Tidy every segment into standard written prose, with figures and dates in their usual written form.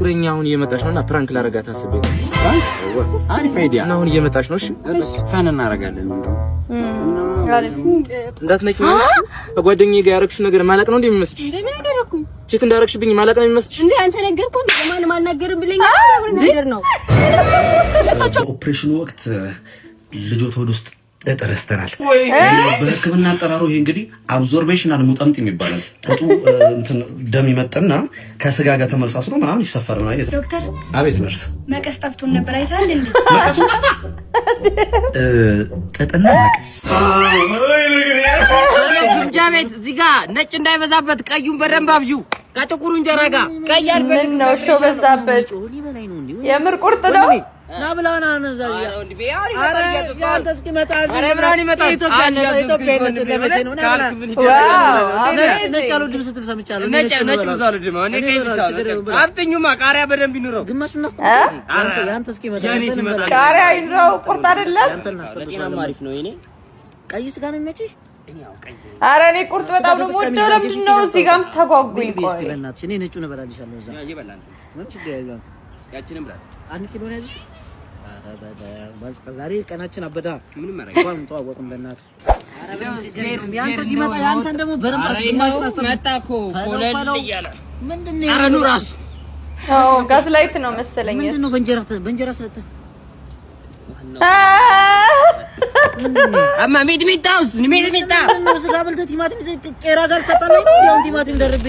ፍቅረኛ አሁን እየመጣች ነውና ፕራንክ ላረጋት አስቤ ነው። አሪፍ አይዲያ ነው። አሁን እየመጣች ነው። እሺ ፋን እናረጋለን። እንዳትነቂ ከጓደኛዬ ጋር ያረክሽ ነገር ማለቅ ነው እንደሚመስልሽ? እንደምን አደረኩኝ? ቺት እንዳረክሽብኝ ማለቅ ነው የሚመስልሽ? እንዴ አንተ ነገርኩ እንዴ? ማን ማናገርም ብለኛል። ነገር ነው። ኦፕሬሽኑ ወቅት ልጆት ወደ ውስጥ ተጠረስተናል። በህክምና አጠራሩ ይሄ እንግዲህ አብዞርቤሽናል ሙጠምጥም ይባላል። ጡጡ እንትን ደም ይመጣና ከስጋ ጋር ተመሳስሎ ምናምን ይሰፈር ነው አይደል? ዶክተር አቤት ነርስ። መቀስ ጠፍቶን ነበር አይታል እንዴ? መቀሱን ጠፋ። ጠጠና መቀስ ግምጃ ቤት እዚህ ጋር ነጭ እንዳይበዛበት ቀዩን በደንብ አብዡ። ከጥቁሩ እንጀራ ጋር ቀይ አልፈልግም ነው። እሺ በዛበት የምር ቁርጥ ነው። ናብላና ነዛያ አረንዲ ቢያሪ ያንተ እስኪመጣ አረብራን ይመጣ ኢትዮጵያ ለመቼ ነው ናብላ ነጭ አሉ ድምጽ ተሰምቻለሁ። ነጭ ብዙ ድም እኔ ከይቻለሁ አፍጥኙማ ቃሪያ በደንብ ይኑረው። ግማሹን አስተካክል ያንተ እስኪመጣ ቃሪያ ይኑረው። ቁርጥ አይደለም በጣም አሪፍ ነው። እኔ ቀይ ስጋ ነው የሚመችሽ? ኧረ እኔ ቁርጥ በጣም ነው የምወደው። ለምንድን ነው እዚህ ጋርም ተጓጉኝ? ቆይ በእናትሽ እኔ ነጩን እበላልሻለሁ። እዛ ይበላል ምን ችግር የለውም። ያቺንም ብላት አንድ ኪሎ ነው ያዝሽ። ዛሬ ቀናችን አበዳ ምንም ማረጋው እንተዋወቅም በእናትህ። ያንተ ሲመጣ ያንተን ደግሞ በረም መጣኮ ፎለል ይያለ ምንድነው? ኧረ ኑ ራሱ ጋዝ ላይት ነው መሰለኝ። ምንድነው? በእንጀራ ሰጠ ምንድነው? አማ ሚጥሚጣውስ ሚጥሚጣ ነው ስጋ በልተህ ቲማቲም ቄራ ጋር ተጣጣለኝ ነው ያው ቲማቲም ደርቤ።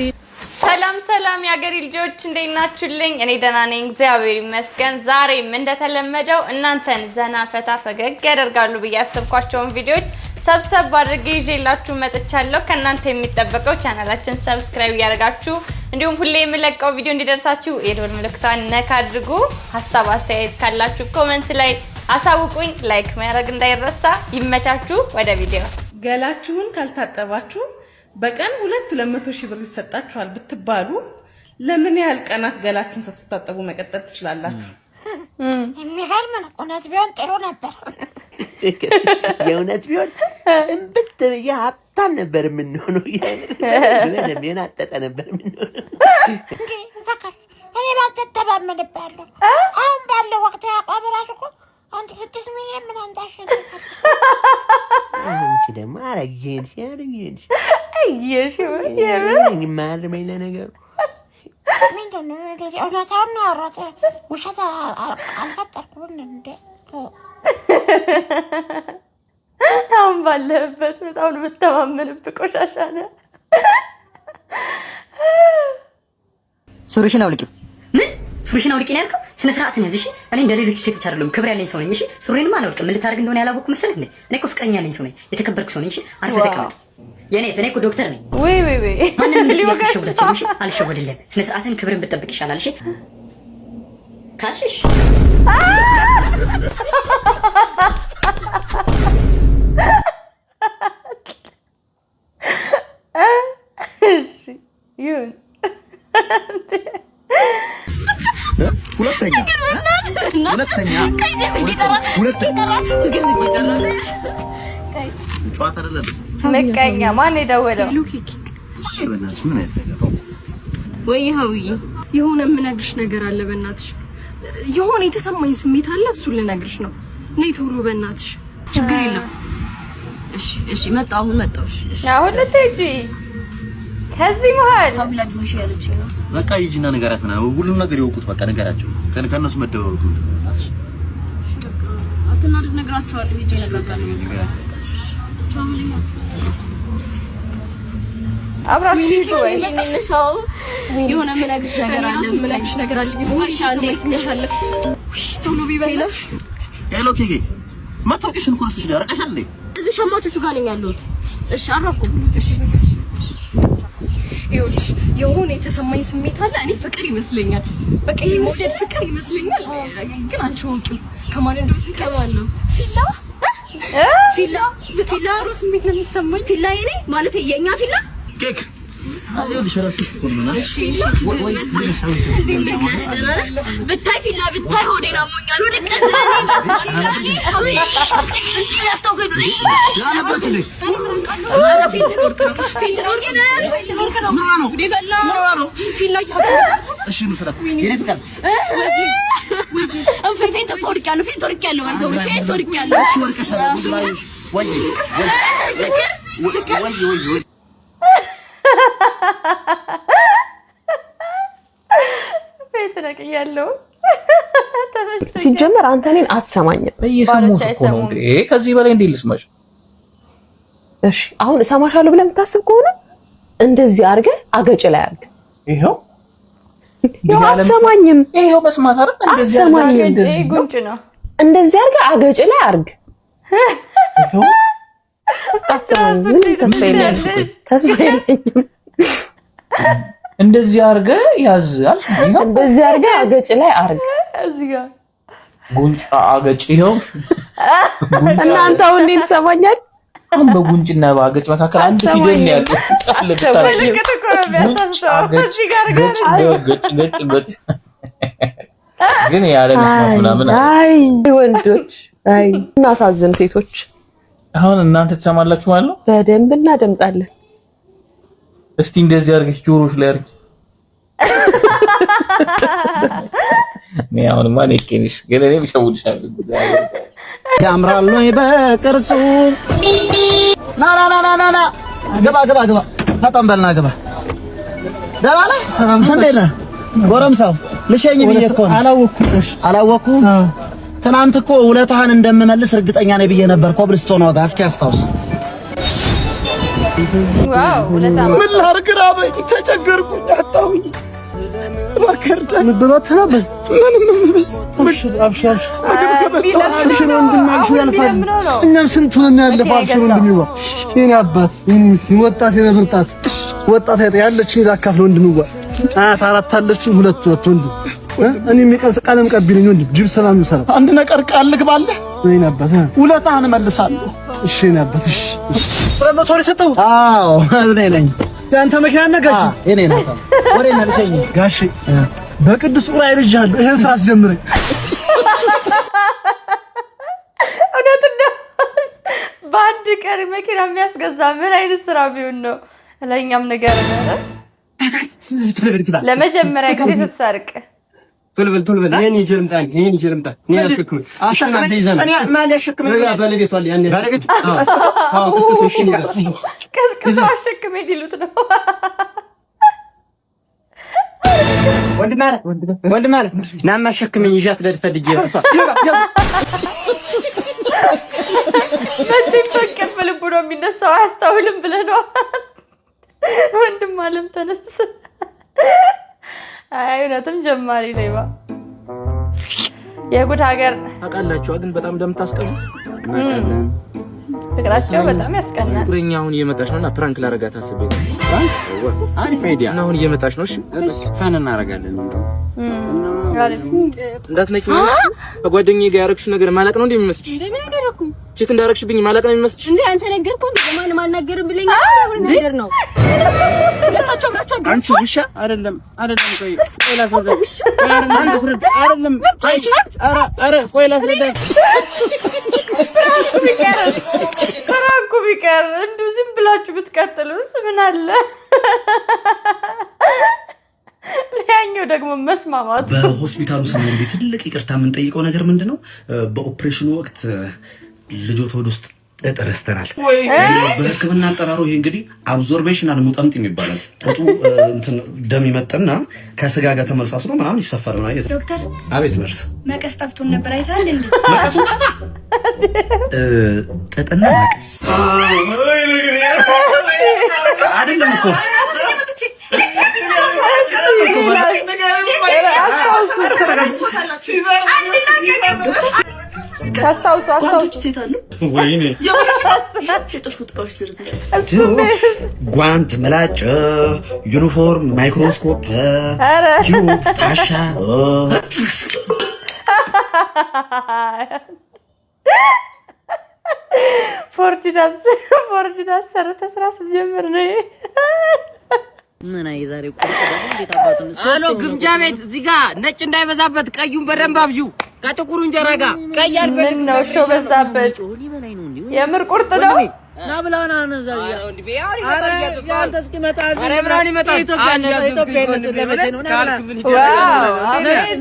ሰላም ሰላም ያገሪ ልጆች እንዴት ናችሁልኝ? እኔ ደህና ነኝ እግዚአብሔር ይመስገን። ዛሬም እንደተለመደው እናንተን ዘና ፈታ ፈገግ ያደርጋሉ ብዬ ያሰብኳቸውን ቪዲዮዎች ሰብሰብ አድርጌ ይዤላችሁ መጥቻለሁ። ከእናንተ የሚጠበቀው ቻናላችን ሰብስክራይብ ያደርጋችሁ እንዲሁም ሁሌ የምለቀው ቪዲዮ እንዲደርሳችሁ የደወል ምልክቷን ነካ አድርጉ። ሀሳብ አስተያየት ካላችሁ ኮሜንት ላይ አሳውቁኝ። ላይክ ማድረግ እንዳይረሳ። ይመቻችሁ። ወደ ቪዲዮ። ገላችሁን ካልታጠባችሁ በቀን 200 ሺህ ብር ይሰጣችኋል ብትባሉ ለምን ያህል ቀናት ገላችሁን ሳትታጠቡ መቀጠል ትችላላችሁ? የሚገርም ነው። እውነት ቢሆን ጥሩ ነበር። የእውነት ቢሆን እንብት ብዬ ሀብታም ነበር የምንሆነው። ምንም የናጠጠ ነበር የምንሆነው። እንዴ ዘካር እኔ ባትተባመንባለሁ። አሁን ባለው ወቅት ያቋም ራሱ እኮ አንተ 6 ሚሊዮን ምን አንታሽ ነው? አንቺ ደግሞ አረጋግሽ ያረጋግሽ እየሽ የምን ማርመኝ ለነገሩ ምንድን ነው? እውነታውን ነው ያወራሁት። ውሸት አልፈጠርኩም እንዴ? አሁን ባለህበት በጣም ነው የምተማመንብህ። ቆሻሻ ነህ። ሱሪሽን አውልቂው። ምን ሱሪሽን አውልቂ ነው ያልከው? ስነ ስርዓት ነው ያዝሽ። እኔ እንደ ሌሎቹ ሴቶች አይደለም፣ ክብር ያለኝ ሰው ነኝ። እሺ ሱሪንም አላውልቅም። ምን ልታደርግ እንደሆነ ያላወቅኩ መሰለህ እንዴ? እኔ እኮ ፍቅረኛ ያለኝ ሰው ነኝ፣ የተከበርኩ ሰው ነኝ። እሺ አርፈህ ተቀመጥ። እኔ እኮ ዶክተር ነኝ። ወይ ማንንም ልሽወዳችሁ። እሺ አልሸወድልህም። ስነ ስርዓትን ክብርን ብትጠብቅ ይሻላል። እሺ ካልሽሽ እሺ ይሁን። ሁለተኛ መቀኛ ማን የደወለው? ወይ ሀውዬ የሆነ የምነግርሽ ነገር አለ። በእናትሽ የሆነ የተሰማኝ ስሜት አለ። እሱን ልነግርሽ ነው። ነይ ቶሎ በእናትሽ። ችግር የለም። እሺ መጣሁ። አሁን መጣሁ። አሁን ልትሄጂ ከዚህ መሀል ታብላግሽ ያለች ነው። በቃ ይጂና ነገራት ምናምን ሁሉም ነገር ይወቁት። በቃ ነገራቸው ከነሱ መደበሩ አትናደድ። ነግራቸዋለሁ። ሂጂ ነግራቸዋለሁ። አብራችሁ ሂዱ። ወይ የሆነ የምነግርሽ ነገር አለ። ቶሎ ቢበይለሽ ሄሎ ኬኬ ማታውቂሽን እኮ ነስሽ ያረቀሻል እንዴ? እዚህ ሸማቾቹ ጋር ነኝ ያለሁት። እሺ አራቁ ብሉሽ። ይኸውልሽ የሆነ የተሰማኝ ስሜት አለ። እኔ ፍቅር ይመስለኛል። በቃ ይሄ ሞዴል ፍቅር ይመስለኛል። ግን አንቺ ወንቂው ከማን እንደሆነ ከማን ነው? ፊላ ሩስ ስሜት ነው የሚሰማኝ። ፊላ የኔ ማለት የኛ ፊላ ኬክ ብታይ ፊላ ብታይ ሆዴን አሞኛል። ወደ ቀዘኔ ሲጀመር አንተ እኔን አትሰማኝም። እየሰማሁሽ እኮ ነው እንዴ? ከዚህ በላይ እንዴት ልስማሽ? እሺ አሁን እሰማሻለሁ ብለህ የምታስብ ከሆነ እንደዚህ አድርገህ አገጭ ላይ አድርግ። ይሄው አትሰማኝም። ይሄው መስማት አይደል? እንደዚህ አድርገህ ጉንጭ ነው። እንደዚህ አድርገህ አገጭ ላይ አድርግ። ይሄው ተስፋ የለኝም። እንደዚህ አድርገህ ያዝ አልሽ። እንደዚህ አድርገህ አገጭ ላይ አድርግ። እዚህ ጋር ጉንጭ አገጭ። ይሄው እናንተ አሁን እንዴት ትሰማኛል? አሁን በጉንጭና በአገጭ መካከል አንድ ፊደል ነው ያለው። ግን ያለ መስማት ምናምን አይ ወንዶች አይ እናሳዝን ሴቶች። አሁን እናንተ ትሰማላችሁ ማለት ነው? በደንብ እናደምጣለን። እስቲ እንደዚህ አድርገሽ ጆሮሽ ላይ አድርጊ። አሁንማ ነቄንሽ ግን እኔም እሸውድሻለሁ። ያምራል ነው በቅርጹ። ና ግባ ፈጠን በልና ግባ። ደህና ነህ? ሰላም እንዴት ነህ? ጎረምሳው ልሸኝ ብዬሽ እኮ ነው። አላወኩም። ትናንት እኮ ውለታህን እንደምመልስ እርግጠኛ ነኝ ብዬሽ ነበር። ኮብልስቶን ዋጋ እስኪ አስታውስ። ዋው ውለታ ምን ላድርግ? ራበኝ፣ ተቸገርኩኝ፣ አጣሁኝ። ማከርዳን ብሎት ነበር። እኛም ስንቱን ያለፈው አብሽር ወንድሜዋ፣ የኔ አባት፣ የኔ ምስኪን ወጣት፣ የኔ ብርጣት ወጣት ያለችኝ ላካፍል ወንድሜዋ። አራት አለችኝ፣ ሁለት ወንድም እኔ የሚቀንስ ቀለም ቀቢልኝ ወንድም ጅብ ሰላም ይሰራ። አንድ ነገር ቃል ልግባልህ። የኔ አባት ውለታህን እመልሳለሁ። እሺ የኔ አባት እሺ። ሞቶሪ ሰጠው? አዎ እኔ ነኝ። ያንተ መኪና ነጋሽ እኔ ነኝ። ወሬና ልሸኝ ጋሽ በቅዱስ ኡራኤል ልጅሃለሁ። ይሄን ስራ አስጀምረኝ። እውነት ነው። በአንድ ቀን መኪና የሚያስገዛ ምን አይነት ስራ ቢሆን ነው? ለእኛም ነገር ነው። ለመጀመሪያ ጊዜ ስትሰርቅ ቶሎ በል እኔ ይጀምጣኝ እኔ አልሸክም አሽና እንደይዘና እኔ ማን ያሸክም ባለቤቷ አለ ያኔ ባለቤቱ ቀስቅሶ አሸክም ይሉት ነው። ወንድ ማለት ናማ አሸክመኝ ይዣት ለፈልጌ እሷ መቼም በቀፍ ልቡ ነው የሚነሳው። አያስታውልም ብለህ ነው ወንድም አለም ተነስ። አይ እውነትም ጀማሪ ሌባ የጉድ ሀገር ታውቃላችሁ። ግን በጣም እንደምታስቀኑ ፍቅራቸው በጣም ያስቀናል። ፍቅረኛ አሁን እየመጣች ነውና ፕራንክ ላረጋት አስቤ ነው። አሪፍ አይዲያ እና አሁን እየመጣች ነው። እሺ ፋን እናረጋለን። እንዳትነቂ ነው ከጓደኛዬ ጋር ያረክሽ ነገር ማለቅ ነው እንደሚመስልሽ? ምን አደረኩኝ? ቺት እንዳረክሽብኝ ማለቅ ነው የሚመስልሽ? እንዴ አንተ ነገርኩ እንዴ? ማንም አልናገርም ብለኝ ነገር ነው። ሁለታቸው ናቸው። አንቺ ውሻ አይደለም። ቆይ ላስረዳሽ። አይደለም ኧረ ቆይ ላስረዳሽ። ፍራንኩ ቢቀር እንደው ዝም ብላችሁ ብትቀጥሉስ ምን አለ? ለያኛው ደግሞ መስማማቱ። በሆስፒታሉ ስንሄድ ትልቅ ይቅርታ የምንጠይቀው ነገር ምንድነው? በኦፕሬሽኑ ወቅት ልጆት ሆድ ውስጥ እጥ ረስተናል። በሕክምና አጠራሩ ይሄ እንግዲህ አብዞርቤሽናል ሙጠምጥም ይባላል። ጡቱ እንትን ደም ይመጣና ከስጋ ጋር ተመልሳስሎ ምናምን ይሰፋል ነው አይደል? ዶክተር አቤት ነርስ። መቀስ ጠፍቶን ነበር አይተሃል እንዴ? መቀሱ ጠፋ። ጥጥና መቀስ አይደለም እኮ አስታውሱ ወይኔ ጓንት፣ ምላጭ፣ ዩኒፎርም፣ ማይክሮስኮፕ፣ ቲዩብ፣ ፋሻ ፎርጅዳስ ሰርተ ስራ ስትጀምር ነው ምን አይ ዛሬ ቁርጥ ደግሞ እንዴት አባቱን አሎ ግምጃ ቤት እዚህ ጋር ነጭ እንዳይበዛበት ቀዩን በደንብ አብዢው ከጥቁሩ እንጀራ ጋር ቀይ አልፈልግም ነው እሾ በዛበት የምር ቁርጥ ነው ና ብላና ነዛ እንዴ ያሪ ያንተ እስኪመጣ አረ ብራን ይመጣ ኢትዮጵያ ለመቼ ነው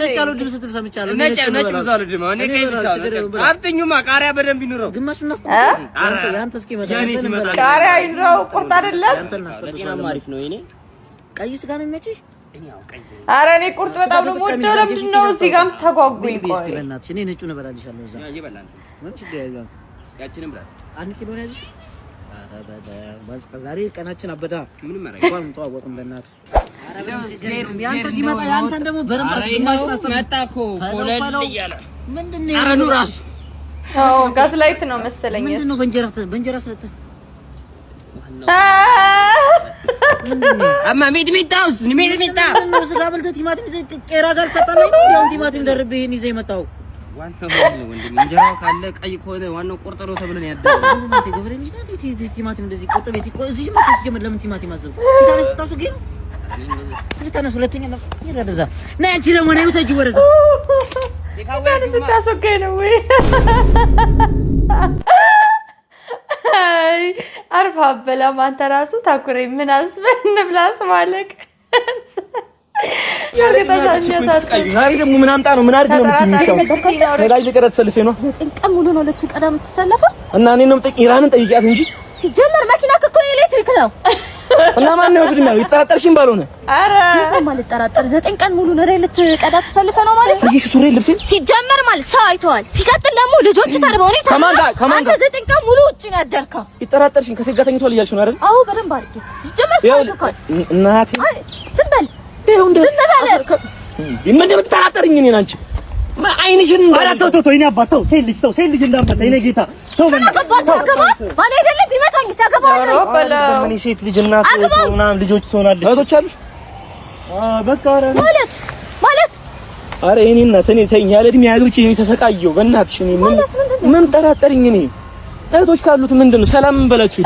ነጭ አሉ ድምጽ ትሰምቻለሁ ነጭ ብዙ አሉ ድምጽ እኔ ከይቻለሁ አፍጥኙማ ቃሪያ በደንብ ይኑረው ግማሹን እናስተምር ያንተ እስኪመጣ ቃሪያ ይኑረው ቁርጥ አይደለም ያንተ እናስተምር አሪፍ ነው እኔ ቀይ ስጋ ነው የሚመችሽ አረ እኔ ቁርጥ በጣም ነው የምወደው ለምንድን ነው እዚህ ጋርም ተጓጉኝ ቆይ በእናትሽ እኔ ነጩን እበላልሻለሁ እዛ ይበላል ምን ችግር የለም ያቺንም ብላት አንድ ኪሎ ነው ያዝሽ ባስ ከዛሬ ቀናችን አበዳ ምንም ማረግ እንኳን ተዋወቅን በእናትህ ያንተ ሲመጣ ያንተን ደግሞ በረምባ መጣኮ ኮለል ይያለ ምንድነው አረኑ ራሱ አዎ ጋዝ ላይት ነው መሰለኝ ምንድነው በእንጀራ ሰጠ አማ ሚጥሚጣውስ ሚጥሚጣ ነው ስጋ በልተህ ቲማቲም ቄራ ጋር ተጣጣለኝ ነው እንዴ ቲማቲም ደርቤ ይሄን ይዘህ መጣው ዋናው ወንድም እንጀራው ካለ ቀይ ከሆነ ዋናው ቆርጠሮ ተብለን ያደረው እንዴ ገብሬ ልጅ ነው ቲማቲም እንደዚህ ቆርጠ ቤት እዚህ መጥተህ ጀመር ለምን ቲማቲም አዘብ ታነስ ታሱጊ ነው ለታነስ ሁለተኛ ነው ይረዳዛ ና አንቺ ደግሞ ነው ሰጂ ወረዛ ታነስ ታሱጊ ነው ወይ አይ አርፋ በላም አንተ ራሱ ታኩሬ ምን አስበን ብላስ ማለክ ዛሬ ደግሞ ምን አምጣ ነው ምን አድርግ ነው የምትሚሻው ላይ ለቀረት ሰልፌ ነው ጥንቀም ሙሉ ነው ለተቀዳ የምትሰለፈው እና እኔ ነው ኢራንን ጠይቂያት እንጂ ሲጀመር መኪና እኮ ኤሌክትሪክ ነው እና ማን ነው ወስድኛው ይጠራጠርሽም ባልሆነ አረ ማለት ጠራጠር 9 ቀን ሙሉ ነው ለተቀዳ ተሰልፈ ነው ማለት ነው ይሽ ሱሪ ልብስ ሲጀመር ማለት ሰው አይተዋል ሲቀጥል ደግሞ ልጆች ታርበው ነው ከማን ጋር 9 ቀን ሙሉ ውጪ ነው ያደርከው ይጠራጠርሽም ከሴት ጋር ተኝቷል እያልሽ ነው አይደል አዎ በደንብ አድርጌ ሲጀመር ሰው አይተዋል እናቴ ዝም በል ይሄው እንደ ምን እንደምትጠራጠርኝ እኔን አንቺ አይንሽን ተው እኔ አባተው ሴት ልጅ እንዳመጣ እኔ ጌታ ተው ማን አይደለም ቢመታኝ ሲያገባው ምን ሴት ልጅ እናት ምናምን ልጆች ትሆናለች እህቶች አሉሽ በቃ ማለት አረ እኔ እናት እኔ ተኝ ያለ እድሜ ያግብቼ እኔ ተሰቃየው በእናትሽ እኔ ምን ጠራጠርኝ እኔ እህቶች ካሉት ምንድነው ሰላም እንበላችሁ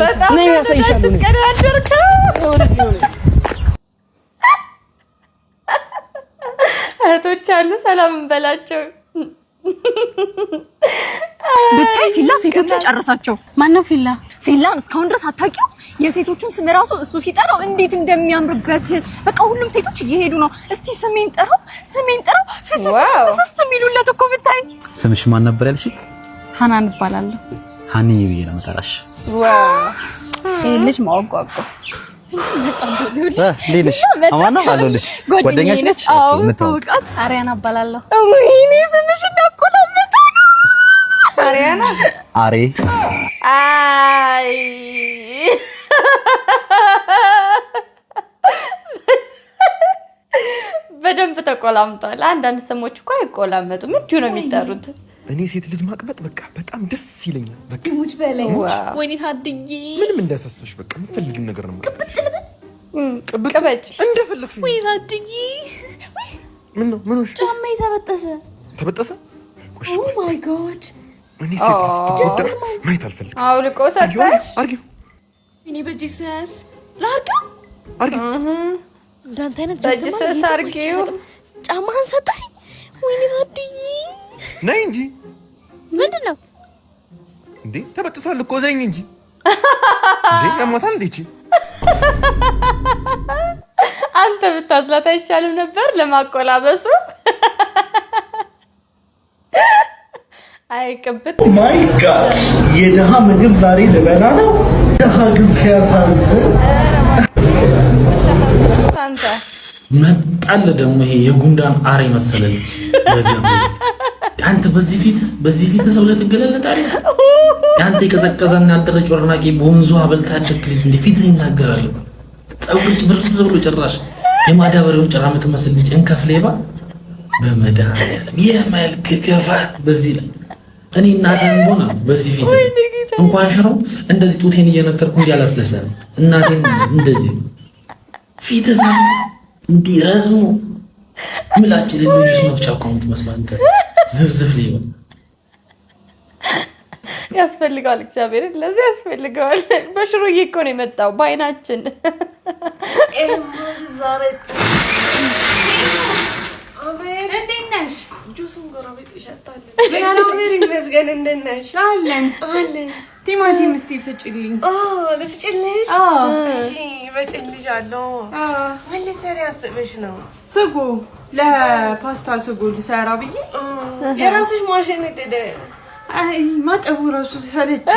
በጣም ነው ያሳይሻለሁ እህቶች አሉ ሰላም እንበላቸው ብታይ ፊላ ሴቶቹን ጨረሳቸው ማነው ፊላን እስካሁን ድረስ አታውቂው የሴቶቹን ስም ራሱ እሱ ሲጠራው እንዴት እንደሚያምርበት በቃ ሁሉም ሴቶች እየሄዱ ነው እስቲ ስሜን ጠራው ፍስስ የሚሉለት እኮ ብታይ ስምሽ ማን ነበር ያልሽ ሃናን እባላለሁ ሃኒ ብዬ ነው የምጠራሽ ይሄ ልጅ ማወቋቋ ሌልሽ አማና አለልሽ ጓደኛሽ ነች ምትወቃት አሪያና እባላለሁ ወይኔ ስምሽ እንዳቆላመጣ አሪያና አሬ አይ በደንብ ተቆላምጧል አንዳንድ ስሞች እኮ አይቆላመጡም እንዲሁ ነው የሚጠሩት እኔ ሴት ልጅ ማቅበጥ በቃ በጣም ደስ ይለኛል። በቃ ሙች በለኝ ወይኔ ታድጊ ምንም እንዳታስብሽ በቃ የምትፈልጊው ነገር ነው ቅብጥ እንደፈለግሽ ወይኔ ታድጊ ምን ሆነሽ ጫማዬ ተበጠሰ ቆሽ ኦ ማይ ጋድ እኔ ሴት ልጅ ስትወዳ ማየት አልፈልግም አውልቆ ሰጣሽ አርጊው እኔ በጂሰስ ላርጋው አርጊው እንዳንተ አይነት በጂሰስ አርጊው ጫማህን ሰጣኝ ወይኔ ታድጊ ነይ እንጂ ምንድነው እንዴ ተበጥቷል እኮ ዘኝ እንጂ እንዴ ያማታል እንዴ እቺ አንተ ብታዝላት አይሻልም ነበር ለማቆላበሱ አይቅብጥ ማይ ጋድ የደሃ ምግብ ዛሬ ልበላ ነው ደሃ ግን ሲያሳዝ ሳንታ መጣለ ደግሞ ይሄ የጉንዳን አሬ መሰለልኝ አንተ በዚህ ፊት ሰው ለተገለለታለህ አንተ የቀዘቀዘና ያደረ ጮርናቂ ቦንዞ አበልታ አደክልኝ እንደ ፊት ይናገራል ጸጉር ብር ብሎ ጭራሽ የማዳበሪያውን ጭራ የምትመስል ልጅ እንከፍሌባ በመድኃኒዓለም የመልክ ክፋት በዚህ ላይ እኔ እናቴን ቦና በዚህ ፊት እንኳን ሽረው እንደዚህ ጡቴን እየነከርኩ እንዲያላስለሰ እናቴን እንደዚህ ፊት ሳፍት እንዲረዝሙ ምላጭ ለልጆች መፍቻ ቆምት መስላ አንተ ዝብዝፍ ሊሆን ያስፈልጋል እግዚአብሔር ለዚህ ያስፈልጋል በሽሮዬ እኮ ነው የመጣው ባይናችን ዛሬ አቤት እንዴት ነሽ ጁሱን ጎረቤት ይሸጣል እግዚአብሔር ይመስገን እንዴት ነሽ አለን ቲማቲም እስቲ ፍጭልኝ ልፍጭልሽ እሺ በጭልሻለሁ ምን ልሰሪ አስበሽ ነው ስጎ ለፓስታ ስጎ ልሰራ ብዬ የራስሽ ማሽን እደ አይ ማጠቡ ራሱ ሰለች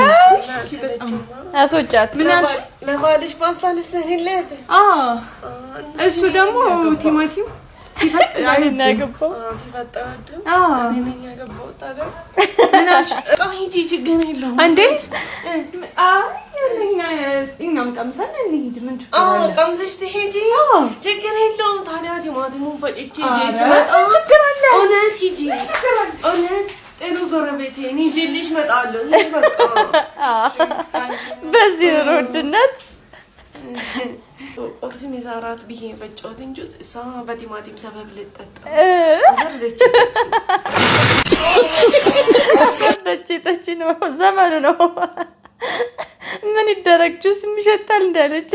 አሶጫት ምናልሽ ለባልሽ ፓስታ ልሰሪለት እሱ ደግሞ ቲማቲም ሲፈጥ አይናገባው ሲፈጥ እኔኛ ገባው ታዲያ ምናልሽ ሂጂ ችግር የለውም እንዴት እኛም ቀምሰን እንሂድ ምን ችግር አለ ቀምሰሽ ትሄጂ ችግር የለውም ታዲያ ቲማቲሙን ፈጭቼ ስመጣ ችግር አለ እውነት ሂጂ እውነት ጥሩ ጎረቤቴ እኔ ይዤልሽ እመጣለሁ ይሄ በቃ በዚህ ሮድነት ቁርስ መዛራት ብዬ በጨዋታ እንጂ እሷ በቲማቲም ሰበብ ልጠጣ ተቺ ነው ዘመኑ ነው ምን ይደረግ ጁስ የሚሸታል እንዳለች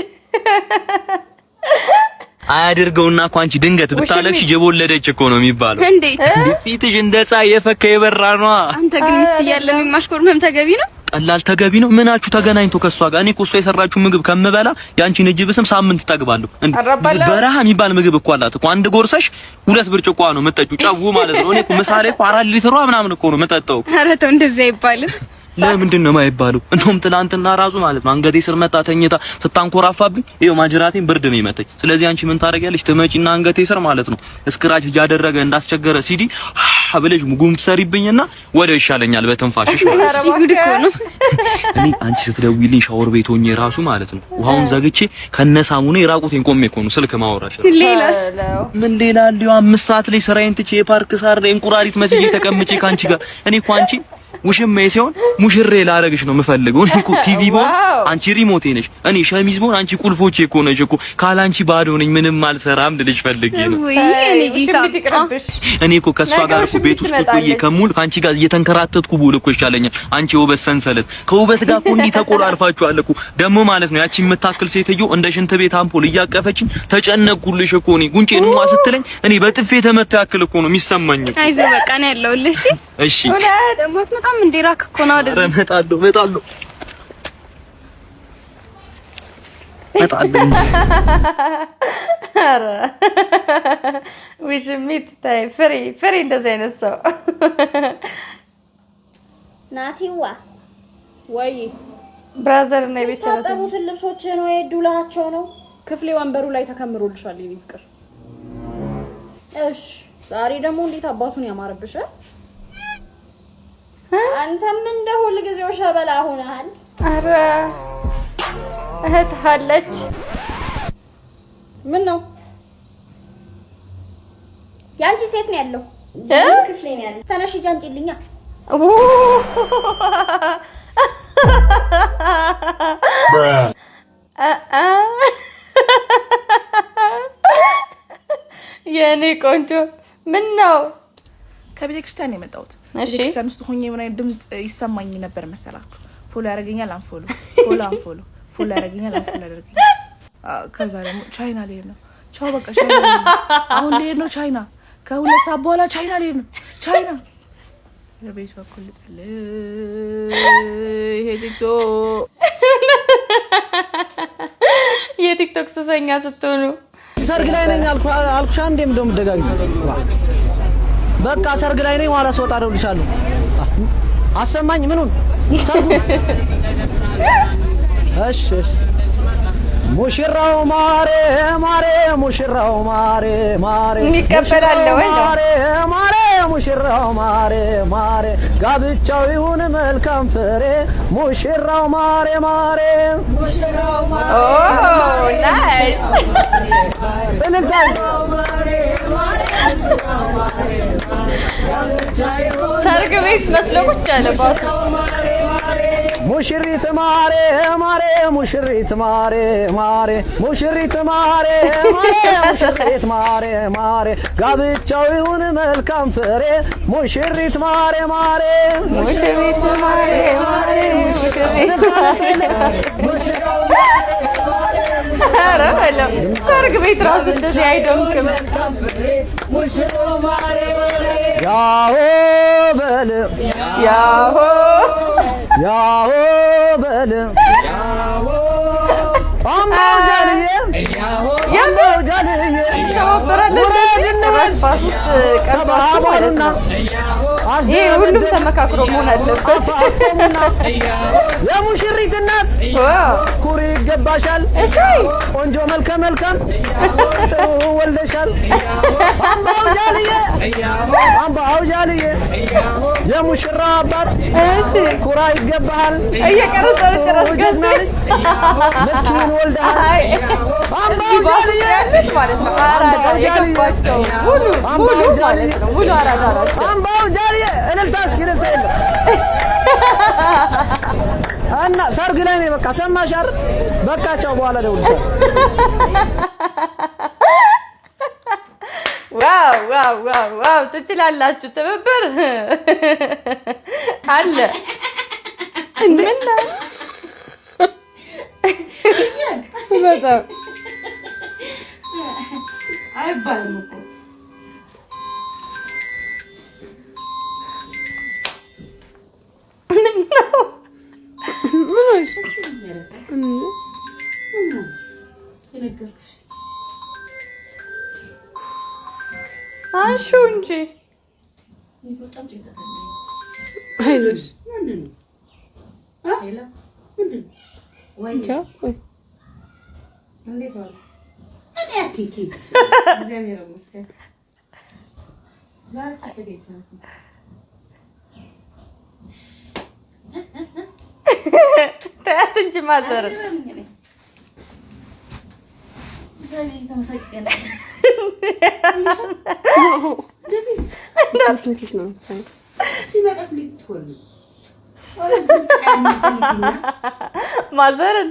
አያድርገውና እኮ አንቺ ድንገት ብታለቅሽ የወለደች እኮ ነው የሚባለው እንዴት ፊትሽ እንደ ፀሐይ የፈካ የበራ ነው አንተ ግን ሚስት ያለህ ማሽኮርመም ተገቢ ነው ቀላል ተገቢ ነው ምናችሁ ተገናኝቶ ከሷ ጋር እኔ እኮ እሷ የሰራችሁ ምግብ ከምበላ ያንቺን እጅ ብስም ሳምንት ተግባለሁ በረሃ የሚባል ምግብ እኮ አላት እኮ አንድ ጎርሰሽ 2 ብርጭቆ ነው መጠጪው ጫው ማለት ነው እኔ እኮ ምሳሌ እኮ 4 ሊትሯ ምናምን እኮ ነው መጠጣው ኧረ ተው እንደዛ አይባልም ለምንድን ነው የማይባለው እንደውም ትላንትና ራሱ ማለት ነው አንገቴ ስር መጣ ተኝታ ስታንኮራፋብኝ ይሄው ማጅራቴን ብርድ ነው ይመታኝ ስለዚህ አንቺ ምን ታረጋለሽ ትመጪና አንገቴ ስር ማለት ነው እስክራች ያደረገ እንዳስቸገረ ሲዲ አብለሽ ሙጉም ትሰሪብኝና ወደ ይሻለኛል በትንፋሽሽ ማለት ነው እኔ አንቺ ስትደውይልኝ ሻወር ቤት ሆኜ ራሱ ማለት ነው ውሃውን ዘግቼ ከነሳሙኔ ራቁቴን ቆሜ እኮ ነው ስልክ ማወራሽ ሌላስ ምን ሌላ አለው 5 ሰዓት ላይ ስራዬን ትቼ የፓርክ ሳር እንቁራሪት መስዬ ተቀምጬ ካንቺ ጋር እኔ እኮ አንቺ ውሽማዬ ሲሆን ሙሽሬ ላረግሽ ነው የምፈልገው እኔ እኮ ቲቪ ቦን አንቺ ሪሞቴ ነሽ እኔ ሸሚዝ ቦን አንቺ ቁልፎቼ እኮ ነሽ እኮ ካላንቺ ባዶ ነኝ ምንም አልሰራም ልልሽ ፈልጌ ነው እኔ እኮ ከሷ ጋር እኮ ቤት ውስጥ ቆዬ ከሙል ካንቺ ጋር እየተንከራተትኩ ብውል እኮ ይሻለኛል አንቺ ውበት ሰንሰለት ከውበት ጋር እኮ እንዲህ ተቆራርፋችኋል እኮ ደግሞ ማለት ነው ያቺ የምታክል ሴትዮ እንደ ሽንት ቤት አምፖል እያቀፈችኝ ተጨነቅኩልሽ እኮ እኔ ጉንጬን እንኳን ስትለኝ እኔ በጥፌ ተመታ ያክል እኮ ነው የሚሰማኝ አይዞህ በቃ ነው ያለውልሽ እሺ ደግሞ በጣም እንዲራክ እኮ ነው ወደዚህ መጣለሁ ኧረ ውሽሚት ታይ ፍሪ እንደዚህ አይነት ሰው ናቲዋ ወይ ብራዘር እና ቤት ሰራተኛ ታጠቡትን ልብሶችን ወይ ዱላቸው ነው ክፍሌ ወንበሩ ላይ ተከምሮልሻል የኔ ፍቅር እሺ ዛሬ ደግሞ እንዴት አባቱን ያማረብሽ አንተም እንደ ሁሉ ጊዜው ሸበላ ሆነሃል ኧረ እህት አለች ምን ነው ያንቺ ሴት ነው ያለው ክፍሌ ነው ያለው ተነሽ ጃንጪልኛ የኔ ቆንጆ ምን ነው ከቤተ ክርስቲያን ነው የመጣሁት ቤተ ክርስቲያን ውስጥ ሆኜ ምን አይነት ድምጽ ይሰማኝ ነበር መሰላችሁ ፎሎ ያደርገኛል አንፎሎ ፎሎ ያደርገኛል አንፎሎ ያደርገኛል ከዛ ደግሞ ቻይና ላይ ነው ቻው በቃ ቻይና አሁን ላይ ነው ቻይና ከሁለት ሰዓት በኋላ ቻይና ላይ ነው ቻይና ለቤት በኩል ጥል ይሄ የቲክቶክ ሱሰኛ ስትሆኑ ሰርግ ላይ ነኝ አልኩሽ አንዴ እንደውም ደጋግኝ በቃ ሰርግ ላይ ነኝ ኋላ ስወጣ እደውልልሻለሁ አሰማኝ ምኑን ሰርጉ እሺ ሙሽራው ማሬ ሙሽራው ማሬ የሚቀበላል ወይ ነው ማሬ ሙሽራው ማሬ ጋብቻው ይሁን መልካም ፍሬ ሙሽራው ማሬ ሙሽራው ማሬ ኦ ናይስ እልልታ ሰርግ ቤት መስሎ ቁጭ ያለ ባሱ ሙሽሪት ማሬ ማሬ ሙሽሪት ማሬ ማሬ ሙሽሪት ማሬ ማሬ ሙሽሪት ማሬ ማሬ ጋብቻው ይሁን መልካም ፍሬ ሙሽሪት ማሬ ማሬ ሙሽሪት ማሬ ማሬ ኧረ በለው ሰርግ ቤት ራሱ እንደዚህ አይደምቅም። ያሆ በል ያሆ ያሆ በል አምባው ጃልዬ አምባው ጃልዬ ተባበራለች ጭራሽ ባስ ውስጥ ቀርባችሁ ማለት ነው። ይሄ ሁሉም ተመካክሮ መሆን አለበት። የሙሽሪት እናት ኩሪ ይገባሻል። እሰይ ቆንጆ መልከ መልካም ጥሩ ወልደሻል። አምባው ጃልዬ አምባው ጃልዬ የሙሽራ አባት እሺ ኩራ ይገባሃል። እየቀረጸ ጭራሽ ገዝ መስኪን ወልደሃል። እዚህ ባስ ውስጥ ያሉት ማለት ነው አራዳ የገባቸው ሙሉ ማለት ነው ሙሉ አራዳ ናቸው። አምባው ጃልዬ እልልታ እስኪ እልልታ የለም እና ሰርግ ላይ ነው። በቃ ሰማሽ አይደል? በቃቸው በኋላ ደውልልሻለሁ። ዋው ዋው ዋው ዋው ትችላላችሁ። ትብብር አለ ምን ነው በጣም አይባልም እኮ አንሺው እንጂ አይዞሽ ተያት እንጂ ማዘር ማዘርን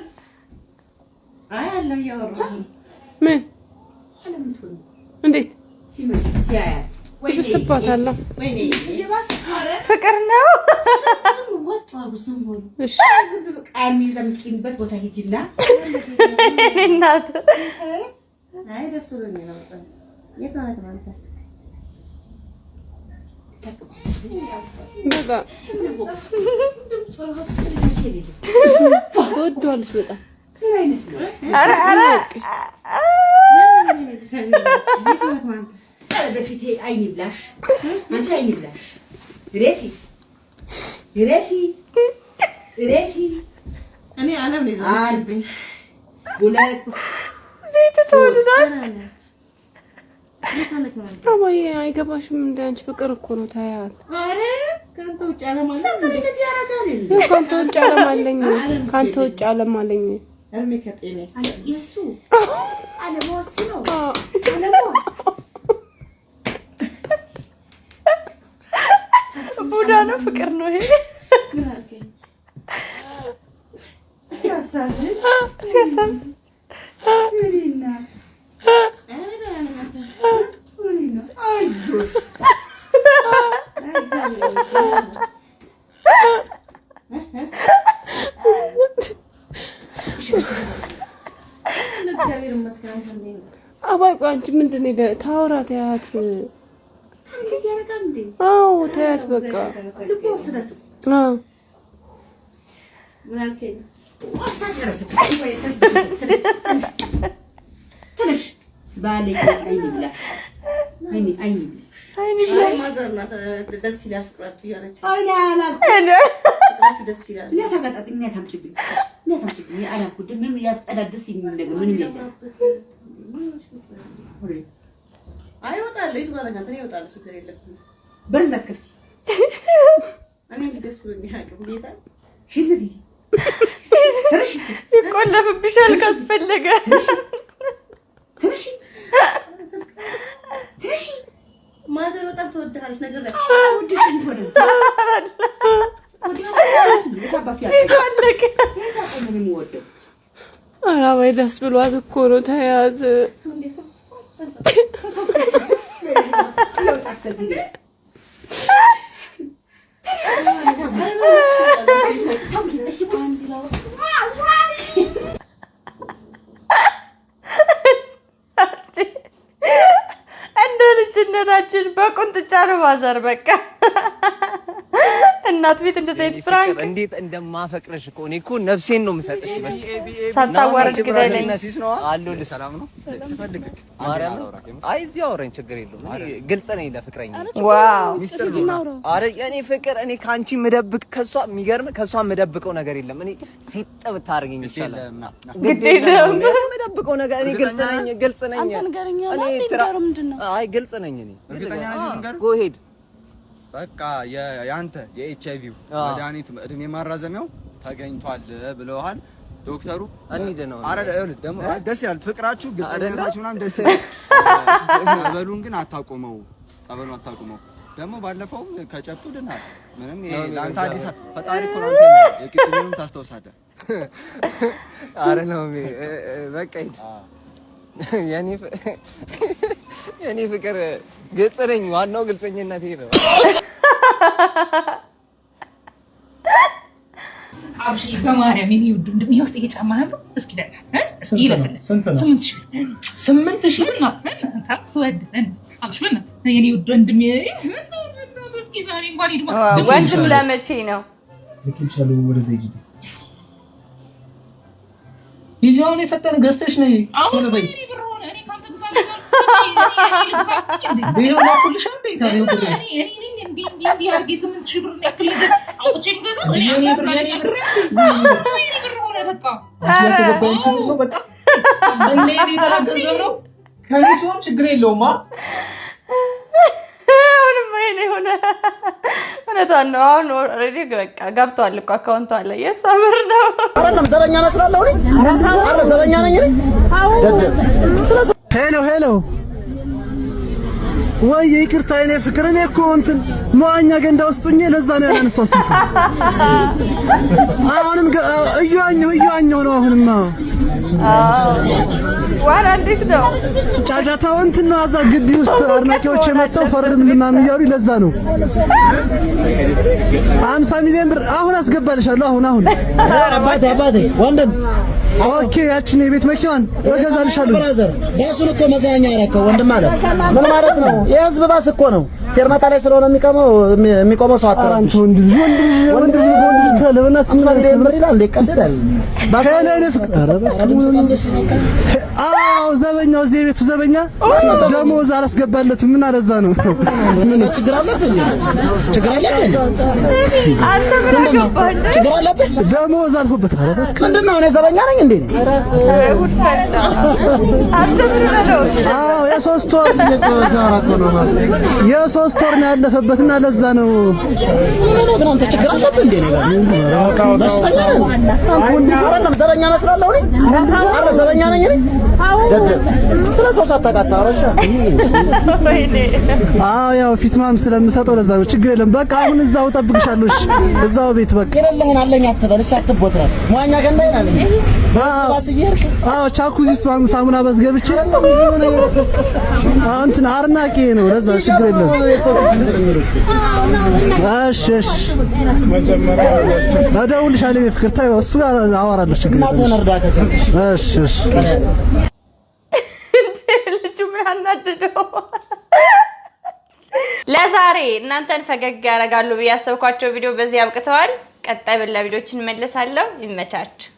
ምን እንዴት ይብስባታል? ፍቅር ነው። እሺ የሚዘምቂንበት ቦታ ሂጂና እናት አይ ደስ ብሎኛል። በጣም የታነት ማለት በጣም ትወደዋለች በጣም ኧረ ኧረ በፊቴ አይን ይብላሽ አንቺ አይን ይብላሽ ረፊ ረፊ ረፊ እኔ ዓለም ነው ይዛችብኝ ሁለት ቤት ተወልዷል። አባዬ አይገባሽም። እንደ አንቺ ፍቅር እኮ ነው። ታያት አረ ካንተ ውጭ ዓለም አለ እንደዚህ ያረጋል እንዴ? ካንተ ውጭ ዓለም አለኝ። ካንተ ውጭ ዓለም አለኝ። እርሜ ከጤና የሱ ዓለም ወስ ነው ዓለም ቡዳ ነው ፍቅር ነው ይሄ። ሲያሳዝን ሲያሳዝን አይዞሽ አባይ ቆይ አንቺ ምንድን ነው ታወራ? ታያት አዎ ታያት በቃ አዎ ትንሽ ባሌ አይን ይብላሽ አይን አይን አይን ይብላሽ ደስ ይላል ፍቅራችሁ እያለች አይን አላልኩም ደስ ይላል ለተቀጣጥኛ ታምጪብኝ ለታምጪብኝ አላልኩም ምንም ያስጠዳድስ ነገር ምንም የለም አይወጣል የቱ ጋር ነው ይወጣል ችግር የለብንም በር እንዳትከፍቺ እኔ ደስ ብሎኛል ጌታ ሽልት ይዚ ትንሽ ይቆለፍብሻል ካስፈለገ ትንሽ ማዘር በጣም ተወደሃለች ነገር ላይ ኧረ ወይ ደስ ብሏት እኮ ነው ተያዝ እንደ ልጅነታችን በቁንጥጫ ነው ማዘር በቃ እናት ቤት እንደዚህ አይነት ፍራንክ እንዴት እንደማፈቅርሽ እኮ እኔ እኮ ነፍሴን ነው የምሰጥሽ። በስ ሳታዋርድ ግደለኝ አለሁልሽ። ሰላም ነው ስፈልግ ማርያም። አይ እዚህ አውረኝ ችግር የለውም። እኔ ግልጽ ነኝ ለፍቅረኛ። ዋው ሚስጥር ነው። አረ የኔ ፍቅር እኔ ካንቺ ምደብቅ ከሷ የሚገርም ከሷ ምደብቀው ነገር የለም። እኔ ሲጥ ብታርገኝ ይችላል። ግድ የለም ምደብቀው ነገር እኔ ግልጽ ነኝ። አይ ግልጽ ነኝ እኔ እርግጠኛ ነኝ። ጎ ሄድ በቃ ያንተ የኤችአይቪው መድኃኒት እድሜ ማራዘሚያው ተገኝቷል ብለዋል ዶክተሩ። እንሂድ ነው። አረ ደግሞ ደስ ይላል ፍቅራችሁ፣ ግልጽነታችሁ ምናምን ደስ ይላል። ጸበሉን ግን አታቆመው፣ ጸበሉን አታቆመው። ደግሞ ባለፈው ከጨብጡ ድናል። ምንም ለአንተ አዲስ ፈጣሪ እኮ ነው። አንተ የቂጥኑን ታስታውሳለህ። አረ ነው በቃ ሂድ። የኔ ፍቅር ግልጽ ነኝ። ዋናው ግልጽኝነት ይሄ ነው። አብሺ በማርያም የኔ ውድ እንደም ይወስድ ይሄ ጫማ ነው። እስኪ ደረስ እስኪ ይለፈል 8,000 ነው ታስወድን አብሺ በእናት የኔ ውድ እንደም እስኪ ዛሬ እንኳን ይድማ ወንድም ለመቼ ነው ለኪንቻሉ ወደዛ ይጂ ይጃውን የፈጠነ ገዝተሽ ነይ ቶሎ በይ። እኔ ካንተ ግዛት ነው ይሄው ነው ሁልሽ አንተ ይታሪው ብር እንዲህ አድርጌ 8,000 ብር ነው ያክል አውጥቼ የምገዛው የኔ ብር ሆነ በቃ አንቺ ተገባኝ ነው በጣም እኔ ተላገዘው ነው ከሪሶን ችግር የለውም። አሁንም እኔ ሆነ እውነቷን ነው። አሁን ኦልሬዲ በቃ ገብቷል እኮ አካውንቷ ላይ የእሷ ብር ነው። አይደለም ዘበኛ መስላለሁ እኔ አረ ዘበኛ ነኝ እኔ ሄሎ ሄሎ ወይ ይቅርታ የኔ ፍቅር እኔ እኮ እንትን መዋኛ ገንዳ ውስጥ ሆኜ ለዛ ነው ያላነሳው ስልክ። አሁንም እየዋኘሁ ነው አሁንማ ዋላ እንዴት ነው ጫጫታው እንትን ነው። አዛ ግቢ ውስጥ አድናቂዎች የመጣው ፈርም ልማም እያሉ ለዛ ነው 50 ሚሊዮን ብር አሁን አስገባልሻለሁ። አሁን አባቴ ወንድም ኦኬ ያችን የቤት መኪናን እገዛልሻለሁ። ብራዘር ባሱን እኮ መዝናኛ ያረከው ወንድም አለ ምን ማለት ነው? የህዝብ ባስ እኮ ነው። ፌርማታ ላይ ስለሆነ የሚቆመው ሰው አጥራ አንተ ወንድ ለበናት ምሳሌ ይላል ይቀደዳል ባስ ላይ ነው ፍቅር። አዎ ዘበኛው እዚህ ቤቱ ዘበኛ ደሞዝ አላስገባለትም። ምን አለዛ ነው ምን ችግር አለብኝ? አንተ ምን አገባህ? ችግር አለብኝ? ደሞዝ አልፎበት። ኧረ ምንድነው እኔ ዘበኛ ነኝ እንዴ? ጉድ ፈላ አንተ ምን ነው? አዎ የሶስት ወር ነው ያለፈበትና ለዛ ነው። ግን አንተ ችግር አለብህ እንዴ? ደስተኛ ነኝ። አንተ ዘበኛ መስላለሁ እኔ አረ ዘበኛ ነኝ እኔ ስለ ሰው ሳታቃታ አረሻ። አዎ ያው ፊትማም ስለምሰጠው ለዛ ነው። ችግር የለም በቃ አሁን እዛው ጠብቅሻለሁ። እሺ እዛው ቤት በቃ የለህን አለኝ አትበል። እሺ አትቦትራት መዋኛ ገንዳ ይናለኝ ባስ ይርክ። አዎ ቻኩዚ ውስጥ ሳሙና በዝገብቼ እንትን አርናቂ ነው ለዛ ችግር የለም። እሺ እደውልልሻለሁ ፍቅር ታዩ እሱ ጋር አወራለሁ። ችግር የለም። እሺ ልጁ ምን አናደደው? ለዛሬ እናንተን ፈገግ ያደርጋሉ ብዬ ያሰብኳቸው ቪዲዮ በዚህ አብቅተዋል። ቀጣይ በሌላ ቪዲዮችን እንመለሳለሁ። ይመቻችሁ።